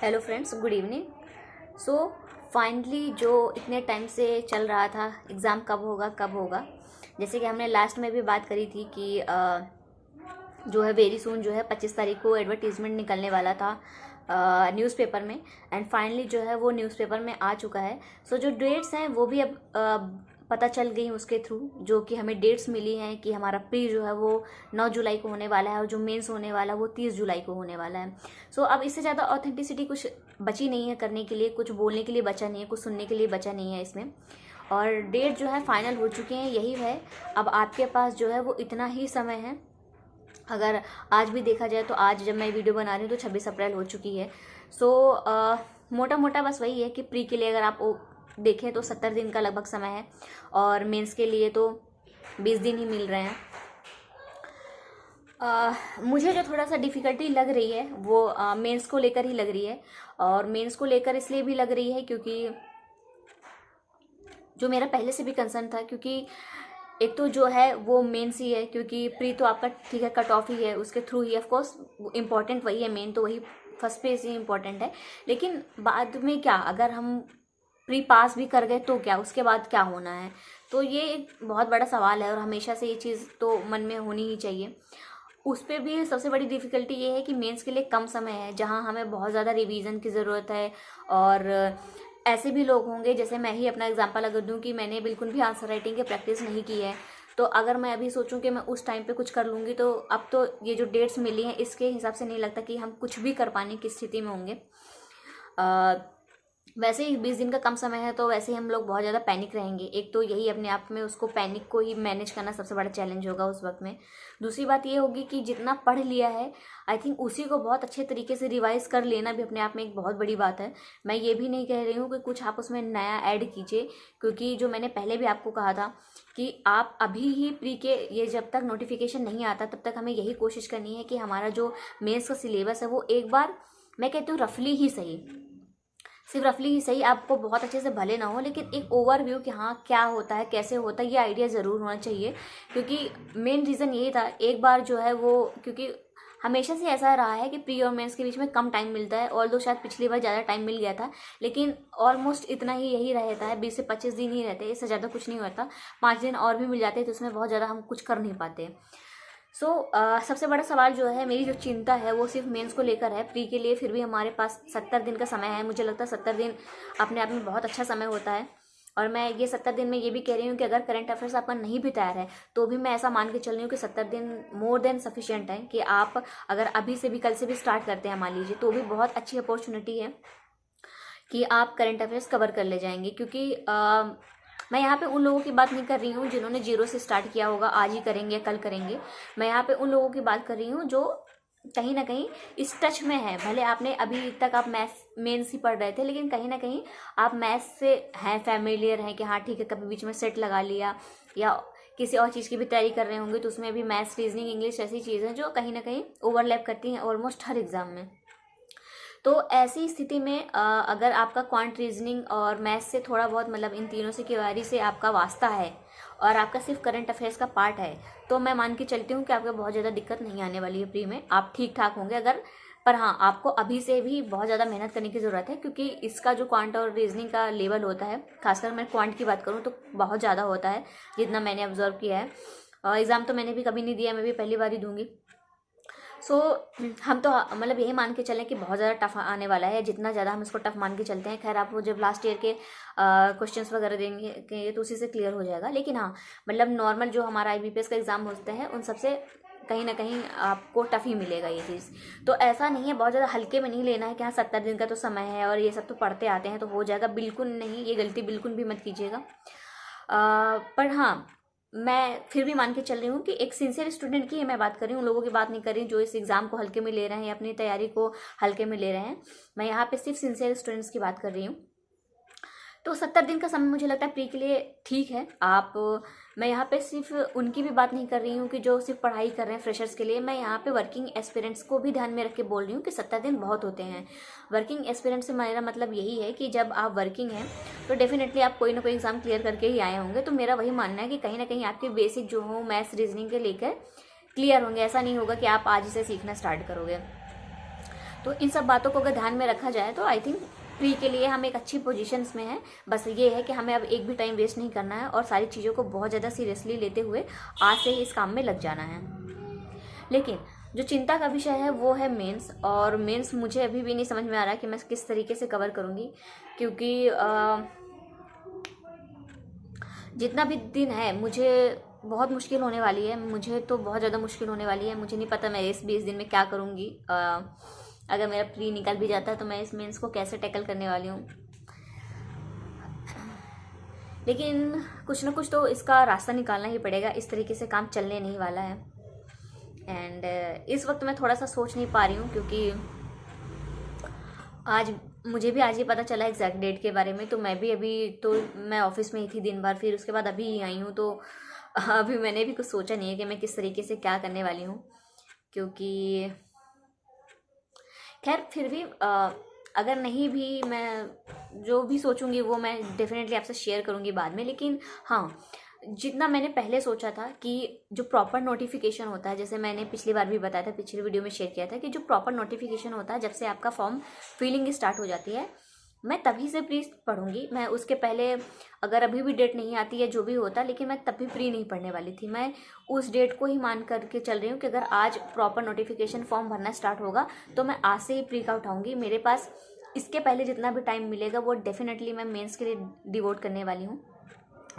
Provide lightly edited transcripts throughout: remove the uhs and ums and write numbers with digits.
Hello friends, good evening. So finally जो इतने time से चल रहा था एग्ज़ाम कब होगा, जैसे कि हमने लास्ट में भी बात करी थी कि जो है वेरी सून जो है 25 तारीख को एडवर्टीज़मेंट निकलने वाला था न्यूज़पेपर में। एंड फाइनली जो है वो न्यूज़पेपर में आ चुका है। सो जो डेट्स हैं वो भी अब पता चल गई उसके थ्रू, जो कि हमें डेट्स मिली हैं कि हमारा प्री जो है वो 9 जुलाई को होने वाला है और जो मेंस होने वाला है वो 30 जुलाई को होने वाला है। सो अब इससे ज़्यादा ऑथेंटिसिटी कुछ बची नहीं है करने के लिए, कुछ बोलने के लिए बचा नहीं है, कुछ सुनने के लिए बचा नहीं है इसमें। और डेट जो है फाइनल हो चुके हैं, यही है। अब आपके पास जो है वो इतना ही समय है। अगर आज भी देखा जाए तो आज जब मैं वीडियो बना रही हूँ तो 26 अप्रैल हो चुकी है। सो मोटा मोटा बस वही है कि प्री के लिए अगर आप देखें तो 70 दिन का लगभग समय है और मेंस के लिए तो 20 दिन ही मिल रहे हैं। मुझे जो थोड़ा सा डिफ़िकल्टी लग रही है वो मेंस को लेकर ही लग रही है। और मेंस को लेकर इसलिए भी लग रही है क्योंकि जो मेरा पहले से भी कंसर्न था, क्योंकि एक तो जो है वो मेंस ही है, क्योंकि प्री तो आपका ठीक है कट ऑफ ही है, उसके थ्रू ही ऑफकोर्स इम्पॉर्टेंट वही है, मेन तो वही फर्स्ट पेज ही इम्पॉर्टेंट है। लेकिन बाद में क्या, अगर हम प्री पास भी कर गए तो क्या, उसके बाद क्या होना है, तो ये एक बहुत बड़ा सवाल है और हमेशा से ये चीज़ तो मन में होनी ही चाहिए। उस पर भी सबसे बड़ी डिफ़िकल्टी ये है कि मेंस के लिए कम समय है, जहाँ हमें बहुत ज़्यादा रिवीजन की ज़रूरत है। और ऐसे भी लोग होंगे, जैसे मैं ही अपना एग्जांपल अगर दूं कि मैंने बिल्कुल भी आंसर राइटिंग की प्रैक्टिस नहीं की है, तो अगर मैं अभी सोचूं कि मैं उस टाइम पे कुछ कर लूँगी, तो अब तो ये जो डेट्स मिली हैं इसके हिसाब से नहीं लगता कि हम कुछ भी कर पाने की स्थिति में होंगे। वैसे ही 20 दिन का कम समय है तो वैसे ही हम लोग बहुत ज़्यादा पैनिक रहेंगे। एक तो यही अपने आप में उसको पैनिक को ही मैनेज करना सबसे बड़ा चैलेंज होगा उस वक्त में। दूसरी बात ये होगी कि जितना पढ़ लिया है आई थिंक उसी को बहुत अच्छे तरीके से रिवाइज कर लेना भी अपने आप में एक बहुत बड़ी बात है। मैं ये भी नहीं कह रही हूँ कि कुछ आप उसमें नया ऐड कीजिए, क्योंकि जो मैंने पहले भी आपको कहा था कि आप अभी ही प्री के ये जब तक नोटिफिकेशन नहीं आता तब तक हमें यही कोशिश करनी है कि हमारा जो मेंस का सिलेबस है वो एक बार, मैं कहती हूँ रफली ही सही, सिर्फ रफली ही सही, आपको बहुत अच्छे से भले ना हो लेकिन एक ओवरव्यू कि हाँ क्या होता है कैसे होता है ये आइडिया ज़रूर होना चाहिए। क्योंकि मेन रीज़न यही था, एक बार जो है वो, क्योंकि हमेशा से ऐसा रहा है कि प्री और मेंस के बीच में कम टाइम मिलता है, और दो शायद पिछली बार ज़्यादा टाइम मिल गया था, लेकिन ऑलमोस्ट इतना ही यही रहता है, 20 से 25 दिन ही रहते हैं, इससे ज़्यादा कुछ नहीं होता। 5 दिन और भी मिल जाते हैं तो उसमें बहुत ज़्यादा हम कुछ कर नहीं पाते। सो सबसे बड़ा सवाल जो है, मेरी जो चिंता है वो सिर्फ मेंस को लेकर है। प्री के लिए फिर भी हमारे पास 70 दिन का समय है। मुझे लगता है 70 दिन अपने आप में बहुत अच्छा समय होता है। और मैं ये 70 दिन में ये भी कह रही हूँ कि अगर करंट अफेयर्स आपका नहीं भी तैयार है तो भी मैं ऐसा मान के चल रही हूँ कि 70 दिन मोर देन सफिशिएंट है, कि आप अगर अभी से भी, कल से भी स्टार्ट करते हैं मान लीजिए, तो भी बहुत अच्छी अपॉर्चुनिटी है कि आप करंट अफेयर्स कवर कर ले जाएंगे। क्योंकि मैं यहाँ पे उन लोगों की बात नहीं कर रही हूँ जिन्होंने जीरो से स्टार्ट किया होगा, आज ही करेंगे कल करेंगे। मैं यहाँ पे उन लोगों की बात कर रही हूँ जो कहीं ना कहीं इस टच में है। भले आपने अभी तक आप मैथ्स मेंस ही पढ़ रहे थे, लेकिन कहीं ना कहीं आप मैथ्स से हैं फैमिलियर हैं कि हाँ ठीक है, कभी बीच में सेट लगा लिया या किसी और चीज़ की भी तैयारी कर रहे होंगे तो उसमें भी मैथ्स, रीजनिंग, इंग्लिश ऐसी चीज़ें जो कहीं ना कहीं ओवरलैप करती हैं ऑलमोस्ट हर एग्ज़ाम में। तो ऐसी स्थिति में अगर आपका क्वांट, रीजनिंग और मैथ्स से थोड़ा बहुत, मतलब इन तीनों से क्वेरी से आपका वास्ता है और आपका सिर्फ करंट अफेयर्स का पार्ट है, तो मैं मान के चलती हूँ कि आपको बहुत ज़्यादा दिक्कत नहीं आने वाली है प्री में, आप ठीक ठाक होंगे। अगर पर हाँ, आपको अभी से भी बहुत ज़्यादा मेहनत करने की ज़रूरत है, क्योंकि इसका जो क्वांट और रीजनिंग का लेवल होता है, खासकर मैं क्वांट की बात करूँ तो बहुत ज़्यादा होता है जितना मैंने ऑब्जर्व किया है। एग्ज़ाम तो मैंने भी कभी नहीं दिया, मैं भी पहली बार ही दूंगी। सो हम तो मतलब यही मान के चलें कि बहुत ज़्यादा टफ आने वाला है, जितना ज़्यादा हम इसको टफ मान के चलते हैं। खैर आप वो जब लास्ट ईयर के क्वेश्चंस वगैरह देंगे तो उसी से क्लियर हो जाएगा। लेकिन हाँ, मतलब नॉर्मल जो हमारा IBPS का एग्ज़ाम होते हैं उन सबसे कहीं ना कहीं आपको टफ ही मिलेगा ये चीज़। तो ऐसा नहीं है, बहुत ज़्यादा हल्के में नहीं लेना है कि हाँ 70 दिन का तो समय है और ये सब तो पढ़ते आते हैं तो हो जाएगा, बिल्कुल नहीं, ये गलती बिल्कुल भी मत कीजिएगा। पर हाँ, मैं फिर भी मान के चल रही हूँ कि एक सिंसियर स्टूडेंट की मैं बात कर रही हूँ, लोगों की बात नहीं कर रही जो इस एग्ज़ाम को हल्के में ले रहे हैं या अपनी तैयारी को हल्के में ले रहे हैं। मैं यहाँ पे सिर्फ सिंसियर स्टूडेंट्स की बात कर रही हूँ। तो 70 दिन का समय मुझे लगता है प्री के लिए ठीक है। आप, मैं यहाँ पे सिर्फ उनकी भी बात नहीं कर रही हूँ कि जो सिर्फ पढ़ाई कर रहे हैं फ्रेशर्स के लिए, मैं यहाँ पे वर्किंग एस्पिरेंट्स को भी ध्यान में रख के बोल रही हूँ कि 70 दिन बहुत होते हैं। वर्किंग एस्पिरेंट से मेरा मतलब यही है कि जब आप वर्किंग हैं तो डेफिनेटली आप कोई ना कोई एग्ज़ाम क्लियर करके ही आए होंगे। तो मेरा वही मानना है कि कहीं ना कहीं आपके बेसिक जो हो मैथ्स, रीजनिंग के लेकर क्लियर होंगे। ऐसा नहीं होगा कि आप आज से सीखना स्टार्ट करोगे। तो इन सब बातों को अगर ध्यान में रखा जाए तो आई थिंक प्री के लिए हम एक अच्छी पोजीशंस में हैं। बस ये है कि हमें अब एक भी टाइम वेस्ट नहीं करना है और सारी चीज़ों को बहुत ज़्यादा सीरियसली लेते हुए आज से ही इस काम में लग जाना है। लेकिन जो चिंता का विषय है वो है मेंस, और मेंस मुझे अभी भी नहीं समझ में आ रहा कि मैं किस तरीके से कवर करूँगी, क्योंकि जितना भी दिन है मुझे बहुत मुश्किल होने वाली है। मुझे तो बहुत ज़्यादा मुश्किल होने वाली है। मुझे नहीं पता मैं इस 20 दिन में क्या करूँगी। अगर मेरा प्री निकल भी जाता है तो मैं इस मेंस को कैसे टैकल करने वाली हूँ। लेकिन कुछ ना कुछ तो इसका रास्ता निकालना ही पड़ेगा, इस तरीके से काम चलने नहीं वाला है। एंड इस वक्त मैं थोड़ा सा सोच नहीं पा रही हूँ, क्योंकि मुझे भी आज ही पता चला एग्जैक्ट डेट के बारे में। तो मैं भी अभी तो मैं ऑफिस में ही थी दिन भर, फिर उसके बाद अभी ही आई हूँ। तो अभी मैंने भी कुछ सोचा नहीं है कि मैं किस तरीके से क्या करने वाली हूँ, क्योंकि खैर फिर भी अगर नहीं भी मैं जो भी सोचूंगी वो मैं डेफिनेटली आपसे शेयर करूंगी बाद में। लेकिन हाँ, जितना मैंने पहले सोचा था कि जो प्रॉपर नोटिफिकेशन होता है, जैसे मैंने पिछली बार भी बताया था, पिछली वीडियो में शेयर किया था कि जो प्रॉपर नोटिफिकेशन होता है जब से आपका फॉर्म फिलिंग स्टार्ट हो जाती है, मैं तभी से प्री पढ़ूंगी। मैं उसके पहले अगर अभी भी डेट नहीं आती है जो भी होता, लेकिन मैं तब भी प्री नहीं पढ़ने वाली थी। मैं उस डेट को ही मान करके चल रही हूँ कि अगर आज प्रॉपर नोटिफिकेशन फॉर्म भरना स्टार्ट होगा तो मैं आज से ही प्री का उठाऊंगी। मेरे पास इसके पहले जितना भी टाइम मिलेगा वो डेफिनेटली मैं मेंस के लिए डिवोट करने वाली हूँ।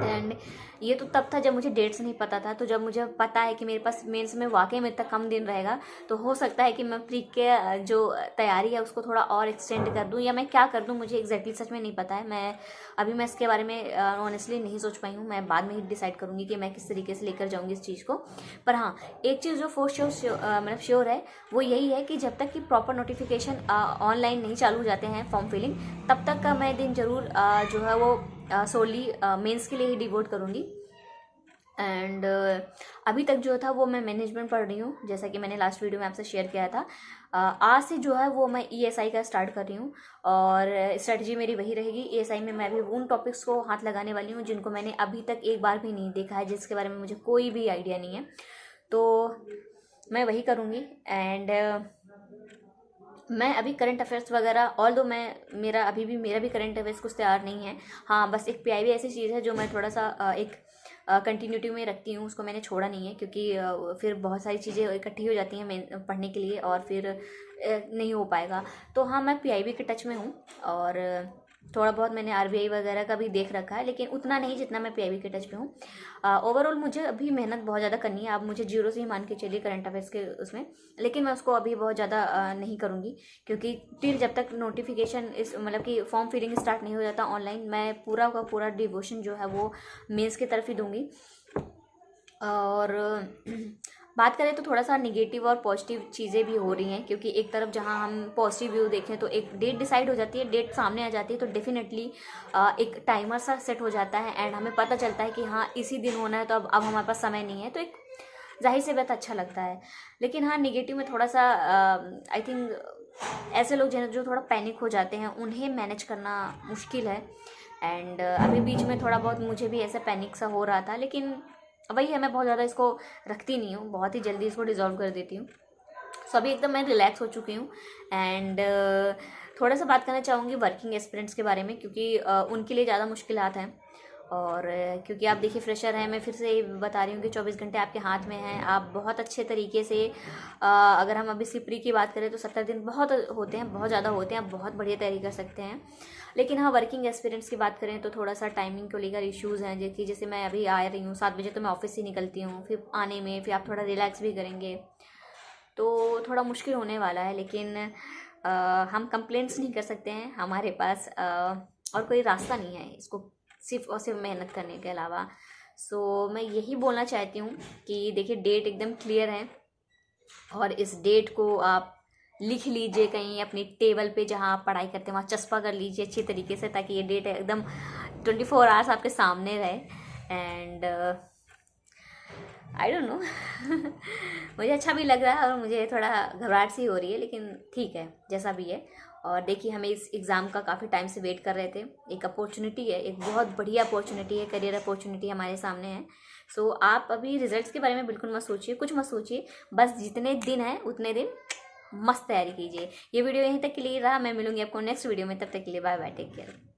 एंड ये तो तब था जब मुझे डेट्स नहीं पता था। तो जब मुझे पता है कि मेरे पास मेंस में वाकई में इतना कम दिन रहेगा, तो हो सकता है कि मैं प्री के जो तैयारी है उसको थोड़ा और एक्सटेंड कर दूं, या मैं क्या कर दूं मुझे एग्जैक्टली सच में नहीं पता है। मैं इसके बारे में ऑनेस्टली नहीं सोच पाई हूँ। मैं बाद में ही डिसाइड करूँगी कि मैं किस तरीके से लेकर जाऊँगी इस चीज़ को। पर हाँ, एक चीज़ जो फॉर श्योर है वो यही है कि जब तक कि प्रॉपर नोटिफिकेशन ऑनलाइन नहीं चालू हो जाते हैं फॉर्म फिलिंग, तब तक का मैं दिन जरूर जो है वो सोली मेंस के लिए ही डिवोट करूँगी। एंड अभी तक जो था वो मैं मैनेजमेंट पढ़ रही हूँ, जैसा कि मैंने लास्ट वीडियो में आपसे शेयर किया था। आज से जो है वो मैं ESI का स्टार्ट कर रही हूँ, और स्ट्रेटजी मेरी वही रहेगी। ESI में मैं भी उन टॉपिक्स को हाथ लगाने वाली हूँ जिनको मैंने अभी तक एक बार भी नहीं देखा है, जिसके बारे में मुझे कोई भी आइडिया नहीं है। तो मैं वही करूँगी। एंड मैं अभी करंट अफेयर्स वगैरह मेरा भी करंट अफेयर्स कुछ तैयार नहीं है। हाँ, बस एक PIB ऐसी चीज़ है जो मैं थोड़ा सा एक कंटिन्यूटी में रखती हूँ, उसको मैंने छोड़ा नहीं है, क्योंकि फिर बहुत सारी चीज़ें इकट्ठी हो जाती हैं मैं पढ़ने के लिए और फिर नहीं हो पाएगा। तो हाँ, मैं PIB के टच में हूँ, और थोड़ा बहुत मैंने RBI वगैरह का भी देख रखा है, लेकिन उतना नहीं जितना मैं PIB के टच में हूँ। ओवरऑल मुझे अभी मेहनत बहुत ज़्यादा करनी है। आप मुझे जीरो से ही मान के चलिए करंट अफेयर्स के उसमें, लेकिन मैं उसको अभी बहुत ज़्यादा नहीं करूँगी, क्योंकि टिल जब तक नोटिफिकेशन मतलब कि फॉर्म फिलिंग स्टार्ट नहीं हो जाता ऑनलाइन, मैं पूरा का पूरा डिवोशन जो है वो मेंस की तरफ ही दूँगी। और बात करें तो थोड़ा सा निगेटिव और पॉजिटिव चीज़ें भी हो रही हैं, क्योंकि एक तरफ जहां हम पॉजिटिव व्यू देखें तो एक डेट डिसाइड हो जाती है, डेट सामने आ जाती है, तो डेफिनेटली एक टाइमर सा सेट हो जाता है एंड हमें पता चलता है कि हाँ इसी दिन होना है, तो अब हमारे पास समय नहीं है, तो एक जाहिर सी बात अच्छा लगता है। लेकिन हाँ, निगेटिव में थोड़ा सा आई थिंक ऐसे लोग जो थोड़ा पैनिक हो जाते हैं उन्हें मैनेज करना मुश्किल है। एंड अभी बीच में थोड़ा बहुत मुझे भी ऐसा पैनिक सा हो रहा था, लेकिन वही है, मैं बहुत ज़्यादा इसको रखती नहीं हूँ, बहुत ही जल्दी इसको डिज़ोल्व कर देती हूँ। सो अभी एकदम मैं रिलैक्स हो चुकी हूँ। एंड थोड़ा सा बात करना चाहूँगी वर्किंग एस्पिरेंट्स के बारे में, क्योंकि उनके लिए ज़्यादा मुश्किलात हैं। और क्योंकि आप देखिए फ्रेशर हैं, मैं फिर से बता रही हूँ कि 24 घंटे आपके हाथ में हैं। आप बहुत अच्छे तरीके से अगर हम अभी सिप्री की बात करें तो 70 दिन बहुत होते हैं, बहुत ज़्यादा होते हैं, आप बहुत बढ़िया तैयारी कर सकते हैं। लेकिन हाँ, वर्किंग एक्सपीरियंस की बात करें तो थोड़ा सा टाइमिंग को लेकर इश्यूज़ हैं, जैसे मैं अभी आ रही हूँ 7 बजे, तो मैं ऑफिस से निकलती हूँ, फिर आने में फिर आप थोड़ा रिलैक्स भी करेंगे तो थोड़ा मुश्किल होने वाला है। लेकिन हम कंप्लेंट्स नहीं कर सकते हैं, हमारे पास और कोई रास्ता नहीं है इसको सिर्फ और सिर्फ मेहनत करने के अलावा। सो मैं यही बोलना चाहती हूँ कि देखिए डेट एकदम क्लियर है, और इस डेट को आप लिख लीजिए कहीं अपनी टेबल पे जहाँ आप पढ़ाई करते हैं, वहाँ चस्पा कर लीजिए अच्छी तरीके से, ताकि ये डेट एकदम 24 आवर्स आपके सामने रहे। एंड आई डोंट नो मुझे अच्छा भी लग रहा है और मुझे थोड़ा घबराहट सी हो रही है, लेकिन ठीक है जैसा भी है। और देखिए हमें इस एग्ज़ाम का काफ़ी टाइम से वेट कर रहे थे, एक अपॉर्चुनिटी है, एक बहुत बढ़िया अपॉर्चुनिटी है, करियर अपॉर्चुनिटी हमारे सामने है। सो आप अभी रिजल्ट्स के बारे में बिल्कुल मत सोचिए, कुछ मत सोचिए, बस जितने दिन हैं उतने दिन मस्त तैयारी कीजिए। ये वीडियो यहीं तक के लिए रहा, मैं मिलूंगी आपको नेक्स्ट वीडियो में, तब तक के लिए बाय बाय, टेक केयर।